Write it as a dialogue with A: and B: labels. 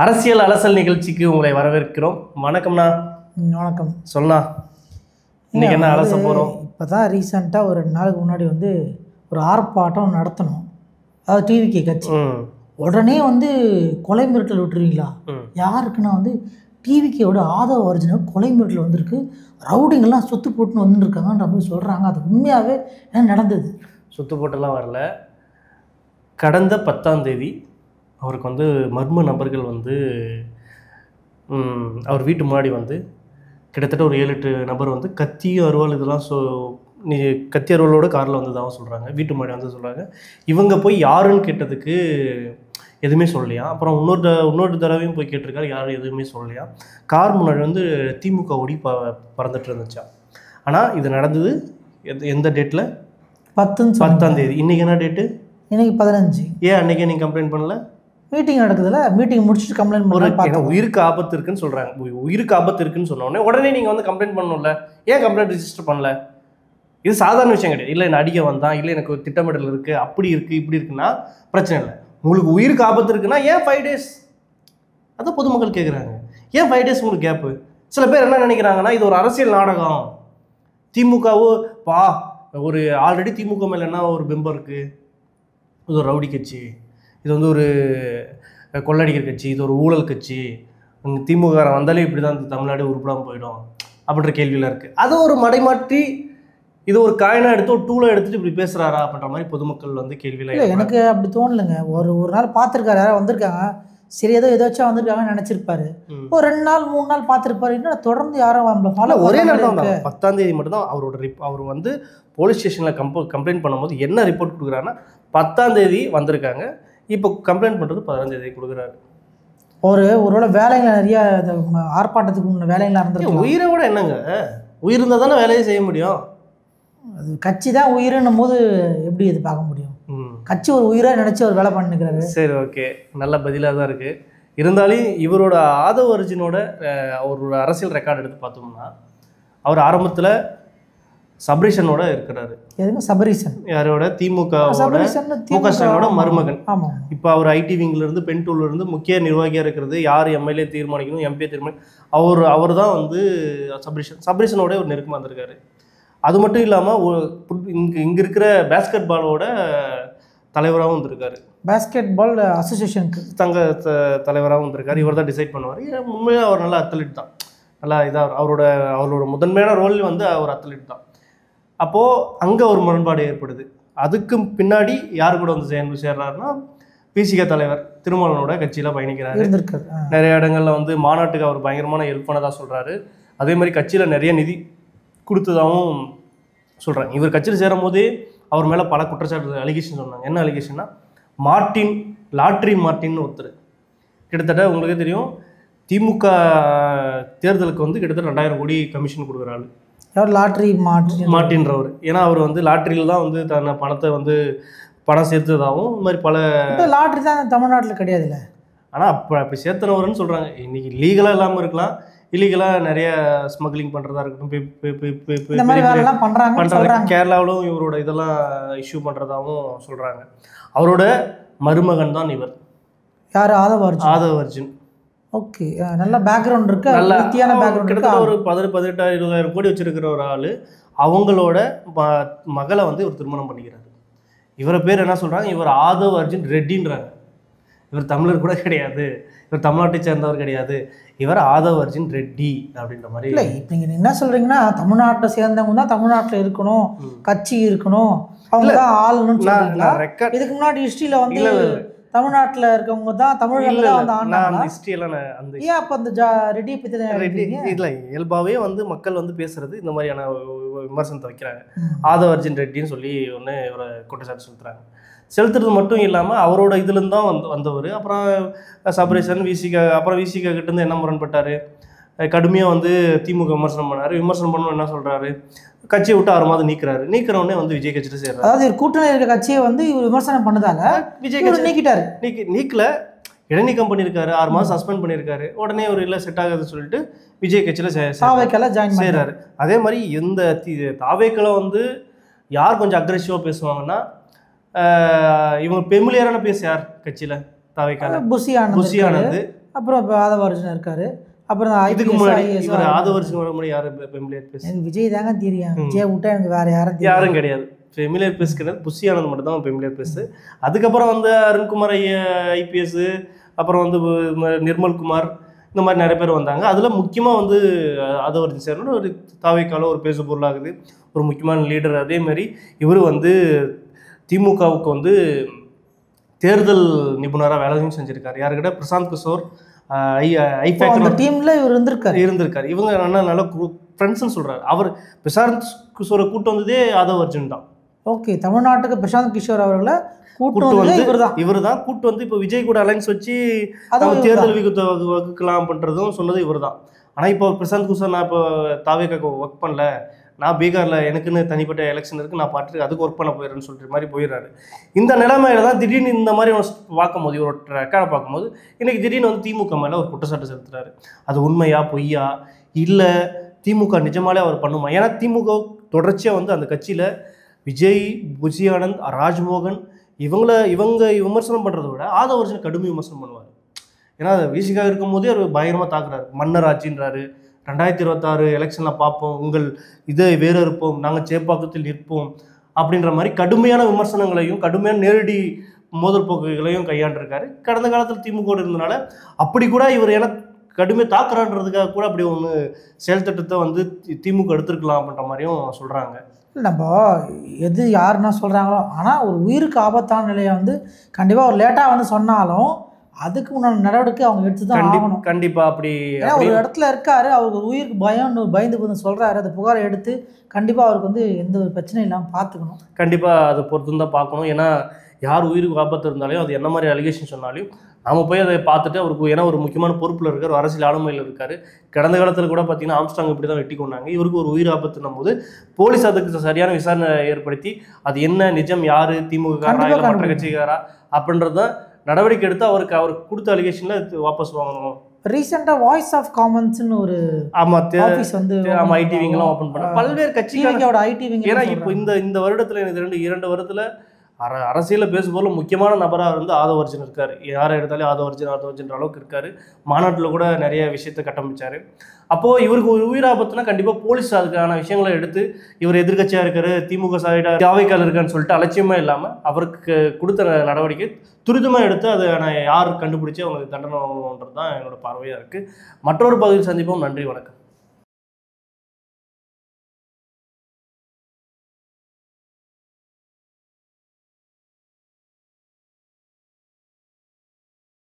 A: அரசியல் அலசல் நிகழ்ச்சிக்கு உங்களை வரவேற்கிறோம். வணக்கம்ண்ணா.
B: வணக்கம்.
A: சொல்லா, இன்னைக்கு என்ன அலச போகிறோம்?
B: இப்போ தான் ரீசெண்டாக ஒரு 2 நாளுக்கு முன்னாடி ஒரு ஆர்ப்பாட்டம் நடத்தணும். அதாவது டிவிகே கட்சி உடனே கொலை மிரட்டல் விட்டுருவீங்களா? யாருக்குன்னா டிவிகேயோட ஆதவ அர்ஜுனுக்கு கொலை மிரட்டல் வந்திருக்கு. ரவுடிங்கெல்லாம் சுற்று போட்டுன்னு வந்துருக்காங்கன்ற மாதிரி சொல்கிறாங்க. அது உண்மையாகவே என்ன நடந்தது?
A: சுற்று போட்டெல்லாம் வரல. கடந்த 10ஆம் தேதி அவருக்கு மர்ம நபர்கள் அவர் வீட்டு முன்னாடி கிட்டத்தட்ட ஒரு 7-8 நபர் கத்தி அருவாள் இதெல்லாம் கத்தி அருவாளோட காரில் வந்ததாகவும் சொல்கிறாங்க. வீட்டு முன்னாடி சொல்கிறாங்க. இவங்க போய் யாருன்னு கேட்டதுக்கு எதுவுமே சொல்லலையா. அப்புறம் இன்னொரு தடவையும் போய் கேட்டிருக்காரு, யாரும் எதுவுமே சொல்லலையா. கார் முன்னாடி திமுக ஒடி பறந்துட்டு இருந்துச்சா. ஆனால் இது நடந்தது எந்த டேட்டில்? 10ஆம் தேதி. இன்றைக்கி என்ன டேட்டு?
B: இன்னைக்கு 15.
A: ஏன் அன்றைக்கே நீங்கள் கம்ப்ளைண்ட் பண்ணல?
B: மீட்டிங் நடக்குதுல்ல, மீட்டிங் முடிச்சுட்டு கம்ப்ளைண்ட் பண்ணுறேன்.
A: உயிருக்கு ஆபத்து இருக்குன்னு சொல்கிறாங்க. உயிருக்கு ஆபத்து இருக்குன்னு சொன்னோடனே உடனே நீங்கள் கம்ப்ளைண்ட் பண்ணணும்ல. ஏன் கம்ப்ளைண்ட் ரிஜிஸ்டர் பண்ணல? இது சாதாரண விஷயம் கிடையாது. இல்லை என்ன அடிக்க வந்தான், இல்லை எனக்கு ஒரு திட்டமிடல் இருக்குது, அப்படி இருக்குது, இப்படி இருக்குன்னா பிரச்சனை இல்லை. உங்களுக்கு உயிருக்கு ஆபத்து இருக்குன்னா ஏன் 5 days? அதான் பொதுமக்கள் கேட்குறாங்க. ஏன் 5 days உங்களுக்கு கேப்பு? சில பேர் என்ன நினைக்கிறாங்கன்னா, இது ஒரு அரசியல் நாடகம். திமுகவோ ஒரு ஆல்ரெடி திமுக மேலே என்ன ஒரு பிம்பம் இருக்குது. இது ஒரு ரவுடி கட்சி, இது ஒரு கொள்ளடிக்கிற கட்சி, இது ஒரு ஊழல் கட்சி, திமுக வந்தாலே இப்படி தான் தமிழ்நாடு உருப்படாமல் போயிடும் அப்படின்ற கேள்வியில் இருக்குது. அதை ஒரு மடைமாற்றி இது ஒரு காயினாக எடுத்து ஒரு டூலாக எடுத்துகிட்டு இப்படி பேசுகிறாரா அப்படின்ற மாதிரி பொதுமக்கள் கேள்வியில்.
B: இல்லை, எனக்கு அப்படி தோணலைங்க. ஒரு நாள் பார்த்துருக்காரு, யாராவது வந்திருக்காங்க, சரி ஏதாச்சும் வந்திருக்காங்கன்னு நினச்சிருப்பாரு. ஒரு 2 நாள் 3 நாள் பார்த்துருப்பாரு. இன்னும் தொடர்ந்து யாரும்
A: ஒரே நாள் தான் 10ஆம் தேதி மட்டும்தான் அவர் போலீஸ் ஸ்டேஷனில் கம்ப்ளைண்ட் பண்ணும்போது என்ன ரிப்போர்ட் கொடுக்குறாருன்னா 10ஆம் தேதி வந்திருக்காங்க. இப்போ கம்ப்ளைண்ட் பண்ணுறது 15ஆம் தேதி கொடுக்குறாரு.
B: ஒருவேளை வேலைகள் நிறைய ஆர்ப்பாட்டத்துக்கு முன்ன வேலைகளாக இருந்திருக்கு.
A: உயிரை விட என்னங்க, உயிர் இருந்தால் தானே வேலையை செய்ய முடியும்.
B: அது கட்சி தான் உயிரின்னும் போது எப்படி இது பார்க்க முடியும்? கட்சி ஒரு உயிராக நினச்சி ஒரு வேலை பண்ணிக்கிறாரு.
A: சரி, ஓகே, நல்ல பதிலாக தான் இருக்குது. இருந்தாலும் இவரோட ஆதவ அர்ஜுனோட அவரோட அரசியல் ரெக்கார்டு எடுத்து பார்த்தோம்னா அவர் ஆரம்பத்தில் சபரீஷனோட இருக்கிறாரு.
B: எதுங்க சபரீஷன்? யாரோட?
A: முகஸ்டாலினோட மருமகன். இப்போ அவர் ஐடி விங்கிலிருந்து பெண் டூலிருந்து முக்கிய நிர்வாகியாக இருக்கிறது. யார் எம்எல்ஏ தீர்மானிக்கணும், எம்பி தீர்மானிக்கணும், அவர் தான் சபரீஷனோட ஒரு நெருக்கமாக வந்திருக்காரு. அது மட்டும் இல்லாமல் இங்கே இருக்கிற பேஸ்கெட் பாலோட தலைவராகவும் வந்திருக்காரு.
B: பேஸ்கெட் பால் அசோசியேஷனுக்கு
A: தலைவராகவும் வந்திருக்காரு. இவர் தான் டிசைட் பண்ணுவார். உண்மையாக அவர் நல்ல அத்லீட் தான். நல்லா இதாக அவரோட முதன்மையான ரோல் அவர் அத்லீட் தான். அப்போது அங்கே ஒரு முரண்பாடு ஏற்படுது. அதுக்கு பின்னாடி யார் கூட சேர்றாருன்னா பிசிக தலைவர் திருமாவளவனோட கட்சியில் பயணிக்கிறாரு. நிறைய இடங்களில் மாநாட்டுக்கு அவர் பயங்கரமான ஹெல்ப் பண்ணதாக சொல்கிறாரு. அதே மாதிரி கட்சியில் நிறைய நிதி கொடுத்ததாகவும் சொல்கிறாங்க. இவர் கட்சியில் சேரும் போதே அவர் மேலே பல குற்றச்சாட்டு அலிகேஷன் சொன்னாங்க. என்ன அலிகேஷன்னா, லாட்ரி மார்ட்டின்னு ஒருத்தர், கிட்டத்தட்ட உங்களுக்கே தெரியும், திமுக தேர்தலுக்கு கிட்டத்தட்ட 2000 கோடி கமிஷன் கொடுக்குறாரு.
B: லாட்ரி
A: மார்ட்டின்றவர். ஏன்னா அவர் லாட்ரியில் தான் தன்னை பணத்தை பணம் சேர்த்ததாகவும் இந்த மாதிரி பல.
B: லாட்ரி தான் தமிழ்நாட்டில் கிடையாதுல்ல.
A: ஆனால் அப்படி சேர்த்தனவர்னு சொல்கிறாங்க. இன்றைக்கி லீகலாக இல்லாமல் இருக்கலாம், இல்லீகலாக நிறைய ஸ்மக்லிங் பண்ணுறதா இருக்கட்டும், பண்ணுறாங்க. கேரளாவிலும் இவரோட இதெல்லாம் இஷ்யூ பண்ணுறதாகவும் சொல்கிறாங்க. அவரோட மருமகன் தான் இவர்.
B: யார்? ஆதவ
A: அர்ஜுன்.
B: ஓகே, நல்ல பேக்ரவுண்ட் இருக்கு, நல்ல பேக்ரவுண்ட்.
A: கிட்டத்தட்ட ஒரு 18,000-20,000 கோடி வச்சிருக்கிற ஒரு ஆள். அவங்களோட மகளை இவர் திருமணம் பண்ணிக்கிறாரு. இவரை பேர் என்ன சொல்கிறாங்க? இவர் ஆதவ அர்ஜுன் ரெட்டின்றாங்க. இவர் தமிழர் கூட கிடையாது, இவர் தமிழ்நாட்டை சேர்ந்தவர் கிடையாது, இவர் ஆதவ அர்ஜுன் ரெட்டி அப்படின்ற மாதிரி.
B: இல்லை, இப்போ நீங்கள் என்ன சொல்கிறீங்கன்னா, தமிழ்நாட்டை சேர்ந்தவங்க தான் தமிழ்நாட்டில் இருக்கணும், கட்சி இருக்கணும், அவங்க தான் ஆளணும்னு சொல்றீங்களா? இதுக்கு முன்னாடி ஹிஸ்ட்ரியில் தமிழ்நாட்டில் இருக்கவங்க தான் தமிழர்கள் தான் ஆனாங்க. ஏன் அப்போ அந்த ரெட்டியை பற்றி
A: இல்லை, இயல்பாகவே மக்கள் பேசுறது இந்த மாதிரியான விமர்சனத்தை வைக்கிறாங்க. ஆதவ அர்ஜுன் ரெட்டின்னு சொல்லி ஒன்று இவரை குற்றச்சாட்டு செலுத்துறது மட்டும் இல்லாமல் அவரோட இதுலேருந்து தான் வந்தவர். அப்புறம் சபரீஷன் அப்புறம் விசிக கிட்டேருந்து என்ன முரண்பட்டார், கடுமையாக திமுக விமர்சனம் பண்ணார். விமர்சனம் பண்ணணும் என்ன சொல்கிறாரு, கட்சியை விட்டு 6 மாதம் நீக்கிறவனே விஜய் கட்சியில் சேர்றாரு.
B: அதாவது கூட்டணி இருக்க கட்சியை இவர் விமர்சனம் பண்ணதால விஜய் கட்சி நீக்கிட்டாரு. நீக்கல,
A: இடைநீக்கம் பண்ணியிருக்காரு, 6 மாதம் சஸ்பெண்ட் பண்ணியிருக்காரு. உடனே ஒரு இல்லை செட் ஆகாதுன்னு சொல்லிட்டு விஜய் கட்சியில் சேர்றாரு. அதே மாதிரி இந்த தாவேக்களை யார் கொஞ்சம் அக்ரெசிவாக பேசுவாங்கன்னா, இவங்க பெமிலியரான பேச யார் கட்சியில் தாவேக்கால? புஷி ஆனந்த்,
B: அப்புறம் இப்போ ஆதவர்ஜுன் இருக்காரு. அப்புறம்
A: இதுக்கு
B: IPS,
A: முன்னாடி
B: IAS
A: இவர் ஆதவர்ஜுன் வர முன்னாடி யாரு ஃபெமிலியர் பேஸ்?
B: எனக்கு விஜய் தாங்க தெரியும். விஜய் விட்டா எனக்கு வேற யாரும் தெரியும்.
A: யாரும் கிடையாது. ஃபெமிலியர் பேஸ்க்கு புஷி ஆனந்த் மட்டும் தான் ஃபெமிலியர் பேஸ். அதுக்கப்புறம் வந்து அருண்குமார் IPS, அப்புறம் வந்து நிர்மல்குமார், இந்த மாதிரி நிறைய பேர் வந்தாங்க. அதில் முக்கியமாக வந்து ஆதவர்ஜுன் சார் ஒரு தாவேக்கால ஒரு பேசு பொருளாகுது, ஒரு முக்கியமான லீடர். அதேமாதிரி இவர் வந்து திமுகவுக்கு வந்து தேர்தல் நிபுணராக வேலையும் செஞ்சுருக்காரு. யாருக்கிட்ட? பிரசாந்த் கிஷோர்
B: டீம்ல இவர்
A: இருந்திருக்காரு. இவங்க நல்ல ஃப்ரெண்ட்ஸ்ன்னு சொல்றாரு. அவர் பிரசாந்த் கிஷோரை கூட்டு வந்ததே ஆதவர்ஜுன் தான்.
B: ஓகே, தமிழ்நாட்டுக்கு பிரசாந்த் கிஷோர் அவர்களை கூட்டு வந்து
A: இவர் தான் கூட்டு வந்து இப்போ விஜய் கூட அலைன்ஸ் வச்சு தேர்தல் வகுக்கலாம் பண்றதும் சொன்னது இவர் தான். ஆனால் இப்போ பிரசாந்த் கிஷோர் நான் இப்போ தாவேக்காக்கு ஒர்க் பண்ணல, நான் பீகாரில் எனக்குன்னு தனிப்பட்ட எலெக்ஷன் இருக்குது, நான் பாட்டு அதுக்கு ஒர்க் பண்ண போயிடுறேன்னு சொல்கிற மாதிரி போயிடுறாரு. இந்த நிலைமையில தான் திடீர்னு இந்த மாதிரி பார்க்கும்போது இவரோட ரெக்கார்டை பார்க்கும்போது இன்றைக்கி திடீர்னு வந்து திமுக மேலே ஒரு குற்றச்சாட்டு செலுத்துறாரு. அது உண்மையா பொய்யா, இல்லை திமுக நிஜமாலே அவர் பண்ணுமா? ஏன்னா திமுக தொடர்ச்சியாக வந்து அந்த கட்சியில் விஜய், புஷி ஆனந்த், ராஜ்மோகன் இவங்க விமர்சனம் பண்ணுறத விட ஆதவர்ஜுன் கடுமை விமர்சனம் பண்ணுவார். ஏன்னா விசிகாக இருக்கும் போதே அவர் பயங்கரமாக தாக்குறாரு. மன்னர் ஆட்சின்றாரு. 2026 எலெக்ஷனில் பார்ப்போம், உங்கள் இதை வேறு இருப்போம், நாங்கள் சேப்பாக்கத்தில் நிற்போம் அப்படின்ற மாதிரி கடுமையான விமர்சனங்களையும் கடுமையான நேரடி மோதல் போக்குகளையும் கையாண்டிருக்காரு. கடந்த காலத்தில் திமுக இருந்தனால அப்படி கூட இவர் ஏன்னா கடுமையாக தாக்குறான்றதுக்காக கூட அப்படி ஒன்று செயல் திட்டத்தை வந்து திமுக எடுத்துருக்கலாம் அப்படின்ற மாதிரியும் சொல்கிறாங்க.
B: நம்ம எது யாருன்னா சொல்கிறாங்களோ, ஆனால் ஒரு உயிருக்கு ஆபத்தான நிலையை வந்து கண்டிப்பாக ஒரு லேட்டாக வந்து சொன்னாலும் அதுக்கு முன்னாடி நடவடிக்கை அவங்க எடுத்து தான் ஆகணும்.
A: கண்டிப்பாக அப்படி
B: ஏன்னா ஒரு இடத்துல இருக்காரு, அவருக்கு உயிருக்கு பயந்து போது சொல்கிறாரு, அந்த புகாரை எடுத்து கண்டிப்பாக அவருக்கு வந்து எந்த ஒரு பிரச்சனையும் இல்லாமல் பார்த்துக்கணும்.
A: கண்டிப்பாக அதை பொறுத்து தான் பார்க்கணும். ஏன்னா யார் உயிருக்கு ஆபத்து இருந்தாலும் அது என்ன மாதிரி அலிகேஷன் சொன்னாலும் நாம் போய் அதை பார்த்துட்டு அவருக்கு, ஏன்னா ஒரு முக்கியமான பொறுப்பில் இருக்கார், ஒரு அரசியல் ஆளுமையில் இருக்கார். கடந்த காலத்தில் கூட பார்த்தீங்கன்னா ஆம்ஸ்ட்ராங் இப்படி தான் வெட்டி கொண்டாங்க. இவருக்கு ஒரு உயிர் ஆபத்துன்னும் போது போலீஸ் அதுக்கு சரியான விசாரணை ஏற்படுத்தி அது என்ன நிஜம், யார் திமுக மற்ற கட்சிக்காரா அப்படின்றத நடவடிக்கை எடுத்து அவர் கொடுத்த அலிகேஷனில் வாபஸ் வாங்கணும்.
B: ரீசெண்டாக வாய்ஸ் ஆஃப் காமன்ஸ்னு ஒரு ஆஃபீஸ் வந்து
A: ஐடி விங்கெல்லாம் ஓப்பன் பண்ண பல்வேறு கட்சிகளோட
B: ஐடி விங்.
A: ஏன்னா இப்போ இந்த வருடத்தில் எனக்கு 2 வருடத்தில் அரசியலில் பேசும்போது முக்கியமான நபராக இருந்து ஆதவர்ஜுன் இருக்கார். யாரை எடுத்தாலும் ஆதவர்ஜுன்ற அளவுக்கு இருக்கார். மாநாட்டில் கூட நிறைய விஷயத்தை கட்டமைச்சார். அப்போது இவருக்கு ஒரு உயிர் ஆபத்துனா கண்டிப்பாக போலீஸ் அதுக்கான விஷயங்களை எடுத்து இவர் எதிர்கட்சியாக இருக்கார், திமுக சைடாக தாவேக்கால் இருக்கான்னு சொல்லிட்டு அலட்சியமாக இல்லாமல் அவருக்கு கொடுத்த நடவடிக்கை துரிதமாக எடுத்து அதை யார் கண்டுபிடிச்சி அவங்களுக்கு தண்டனை வாங்கணுன்றது தான் என்னோட பார்வையாக இருக்குது. மற்றொரு பகுதியில் சந்திப்போம். நன்றி, வணக்கம்.